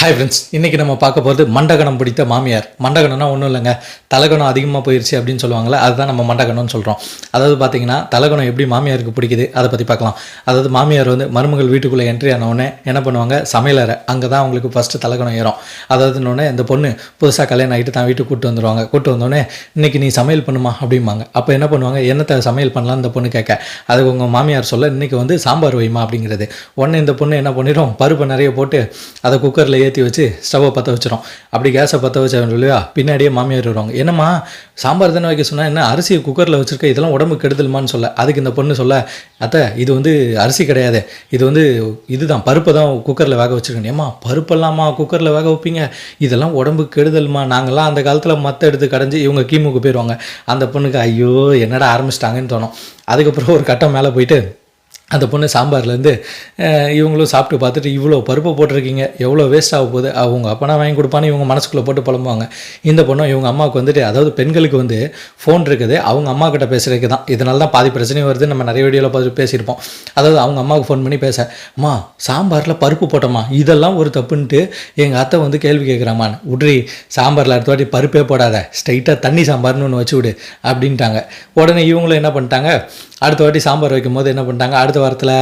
Hi friends, இன்றைக்கி நம்ம பார்க்க போகிறது மண்டகணம் பிடித்த மாமியார். மண்டகணம்னா ஒன்றும் இல்லைங்க, தலகணம் அதிகமாக போயிடுச்சு அப்படின்னு சொல்லுவாங்களே, அதுதான் நம்ம மண்டகணம்னு சொல்கிறோம். அதாவது பார்த்தீங்கன்னா தலகணம் எப்படி மாமியாருக்கு பிடிக்குது அதை பற்றி பார்க்கலாம். அதாவது மாமியார் வந்து மருமகள் வீட்டுக்குள்ளே என்ட்ரி ஆனவுடனே என்ன பண்ணுவாங்க, சமையலறை அங்கே தான் அவங்களுக்கு ஃபஸ்ட்டு தலகணம் ஏறும். அதாவதுன்னொடனே இந்த பொண்ணு புதுசாக கல்யாணம் ஆகிட்டு தான் வீட்டுக்கு கூப்பிட்டு வந்துடுவாங்க. கூப்பிட்டு வந்தோடனே இன்றைக்கி நீ சமையல் பண்ணுமா அப்படிம்பாங்க. அப்போ என்ன பண்ணுவாங்க, என்னத்தை சமையல் பண்ணலான்னு இந்த பொண்ணு கேட்க, அதுக்கு உங்கள் மாமியார் சொல்ல இன்றைக்கி வந்து சாம்பார் வைமா அப்படிங்கிறது. உடனே இந்த பொண்ணு என்ன பண்ணிடும், பருப்பை நிறைய போட்டு அதை குக்கரில் ஏற்றி வச்சு ஸ்டவ்வை பற்ற வச்சிடும். அப்படி கேஸை பற்ற வச்ச இல்லையா, பின்னாடியே மாமியார் வருவாங்க. என்னம்மா சாம்பார் தானே வைக்க சொன்னால், என்ன அரிசியை குக்கரில் வச்சுருக்க, இதெல்லாம் உடம்பு கெடுதலுமான்னு சொல்ல, அதுக்கு இந்த பொண்ணு சொல்ல, அத்தை இது வந்து அரிசி கிடையாது, இது வந்து இதுதான் பருப்பை தான் குக்கரில் வேக வச்சுருக்கேன். ஏம்மா பருப்பெல்லாமா குக்கரில் வேக வைப்பீங்க, இதெல்லாம் உடம்பு கெடுதல்மா, நாங்கள்லாம் அந்த காலத்தில் மற்ற எடுத்து கடைஞ்சி இவங்க கீமுக்கு போயிடுவாங்க. அந்த பொண்ணுக்கு ஐயோ என்னடா ஆரம்பிச்சிட்டாங்கன்னு தோணும். அதுக்கப்புறம் ஒரு கட்டம் மேலே போயிட்டு அந்த பொண்ணு சாம்பார்லேருந்து இவங்களும் சாப்பிட்டு பார்த்துட்டு, இவ்வளோ பருப்பு போட்டிருக்கீங்க, எவ்வளோ வேஸ்ட் ஆக போகுது, அவங்க அப்பனா வாங்கி கொடுப்பான்னு இவங்க மனசுக்குள்ளே போட்டு புலம்புவாங்க. இந்த பொண்ணும் இவங்க அம்மாவுக்கு வந்துட்டு, அதாவது பெண்களுக்கு வந்து ஃபோன் இருக்குது அவங்க அம்மா கிட்ட பேசுகிறதுக்கு தான். இதனால தான் பாதி பிரச்சனையும் வருது. நம்ம நிறைய வீடியோவில் பார்த்து பேசியிருப்போம். அதாவது அவங்க அம்மாவுக்கு ஃபோன் பண்ணி பேச, அம்மா சாம்பாரில் பருப்பு போட்டோமா, இதெல்லாம் ஒரு தப்புன்ட்டு எங்கள் அத்தை வந்து கேள்வி கேட்குறாமான்னு. உட்ரி, சாம்பாரில் அடுத்த வாட்டி பருப்பே போடாத, ஸ்ட்ரைட்டாக தண்ணி சாம்பார்னு ஒன்று வச்சு விடு அப்படின்ட்டாங்க. உடனே இவங்களும் என்ன பண்ணிட்டாங்க, அடுத்த வாட்டி சாம்பார் வைக்கும் போது என்ன பண்ணிட்டாங்க, அடுத்த வாரத்தில்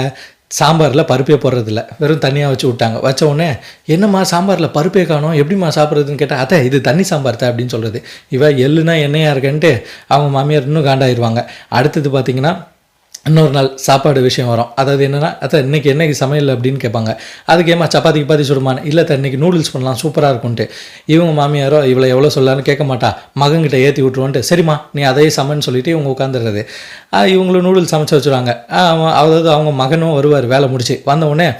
சாம்பாரில் பருப்பே போடுறதில்ல, வெறும் தண்ணியாக வச்சு விட்டாங்க. வச்ச உடனே என்னம்மா சாம்பாரில் பருப்பே காணும், எப்படிம்மா சாப்பிட்றதுன்னு கேட்டால், அத்தை இது தண்ணி சாம்பார் தான் அப்படின்னு சொல்கிறது. இவ எள்ளுனா எண்ணெயாக இருக்கேன்ட்டு அவங்க மாமியார் இன்னும் காண்டாயிருவாங்க. அடுத்தது பார்த்திங்கன்னா இன்னொரு நாள் சாப்பாடு விஷயம் வரும். அதாவது என்னென்னா, அத்தை இன்றைக்கி என்னைக்கு சமையல் அப்படின்னு கேட்பாங்க. அதுக்கு ஏமா சப்பாத்தி கிப்பாத்தி சுடுமான்னு, இல்லை இன்றைக்கி நூடுல்ஸ் பண்ணலாம் சூப்பராக இருக்கும்ன்ட்டு. இவங்க மாமியாரோ இவளை எவ்வளோ சொல்லலான்னு கேட்க மாட்டா, மகன்கிட்ட ஏற்றி விட்ருவோன்ட்டு, சரிம்மா நீ அதையே சமைன்னு சொல்லிவிட்டு இவங்க உட்காந்துடுறது. இவங்களும் நூடுல்ஸ் சமைச்சு வச்சுருவாங்க. அதாவது அவங்க மகனும் வருவார் வேலை முடிச்சு வந்த உடனே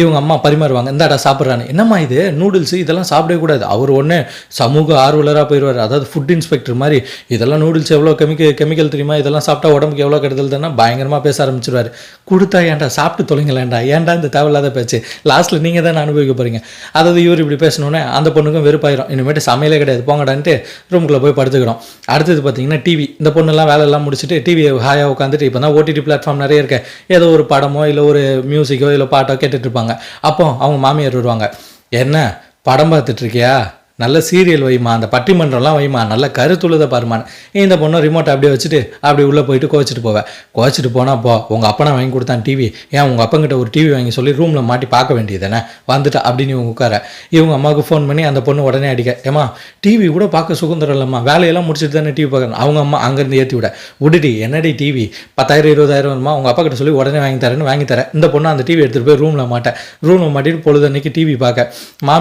இவங்க அம்மா பரிமாறுவாங்க, இந்தாடா சாப்பிட்றான்னு. என்னம்மா இது நூடுல்ஸு, இதெல்லாம் சாப்பிடவே கூடாது. அவர் ஒன்று சமூக ஆர்வலராக போயிடுவார், அதாவது ஃபுட் இன்ஸ்பெக்டர் மாதிரி. இதெல்லாம் நூடுல்ஸ் எவ்வளோ கெமிக்கல் தெரியுமா, இதெல்லாம் சாப்பிட்டா உடம்புக்கு எவ்வளோ கெடுதல் தானே பயங்கரமாக பேச ஆரம்பிச்சிருவார். கொடுத்தா ஏன்டா சாப்பிட்டு தொலைங்களேன்டா, ஏன்டா இந்த தேவையில்லாத பேச்சு, லாஸ்ட்டில் நீங்கள் தானே அனுபவிக்க போகிறீங்க. அதாவது இவர் இப்படி பேசணுன்னே அந்த பொண்ணுக்கும் வெறுப்பாயிரும், இனிமேட்டு சமையலே கிடையாது போங்கடான்ட்டு ரூமுக்குள்ளே போய் படுத்துக்கிறோம். அடுத்தது பார்த்தீங்கன்னா டிவி. இந்த பொண்ணெல்லாம் வேலையெல்லாம் முடிச்சுட்டு டிவியை ஹாயாக உட்காந்துட்டு, இப்போ தான் ஓடிடி பிளாட்ஃபார்ம் நிறைய இருக்கு, ஏதோ ஒரு படமோ இல்லை ஒரு மியூசிக்கோ இல்லை பாட்டோ கேட்டுட்டு இருப்பாங்க. அப்போ அவங்க மாமியார் வருவாங்க, என்ன படம் பார்த்துட்டு இருக்கியா, நல்ல சீரியல் வைமா, அந்த பட்டிமன்றம்லாம் வைமா, நல்ல கருத்துள்ளதை பாருமான்னு. இந்த பொண்ணு ரிமோட்டை அப்படியே வச்சுட்டு அப்படி உள்ளே போயிட்டு கோச்சிட்டு போவேன். கோச்சிட்டு போனால் போ, உங்கள் அப்பனா வாங்கி கொடுத்தான் டிவி, ஏன் உங்கள் அப்பங்கிட்ட ஒரு டிவி வாங்கி சொல்லி ரூமில் மாட்டி பார்க்க வேண்டியதானே வந்துட்டா அப்படின்னு இவங்க உட்கார. இவங்க அம்மாவுக்கு ஃபோன் பண்ணி அந்த பொண்ணு உடனே அடிக்க, ஏமா டிவி கூட பார்க்க சுதந்திரம் இல்லைம்மா, வேலையெல்லாம் முடிச்சுட்டு தானே டிவி பார்க்கணும். அவங்க அம்மா அங்கேருந்து ஏற்றி விட, விடுடி என்னடி டிவி 10,000 20,000 வருமா, உங்கள் அப்பா கிட்ட சொல்லி உடனே வாங்கி தரேன்னு வாங்கி தரேன். இந்த பொண்ணு அந்த டிவி எடுத்துகிட்டு போய் ரூமில் மாட்டிட்டு பொழுது அன்னைக்கு டிவி பார்க்க. மாமி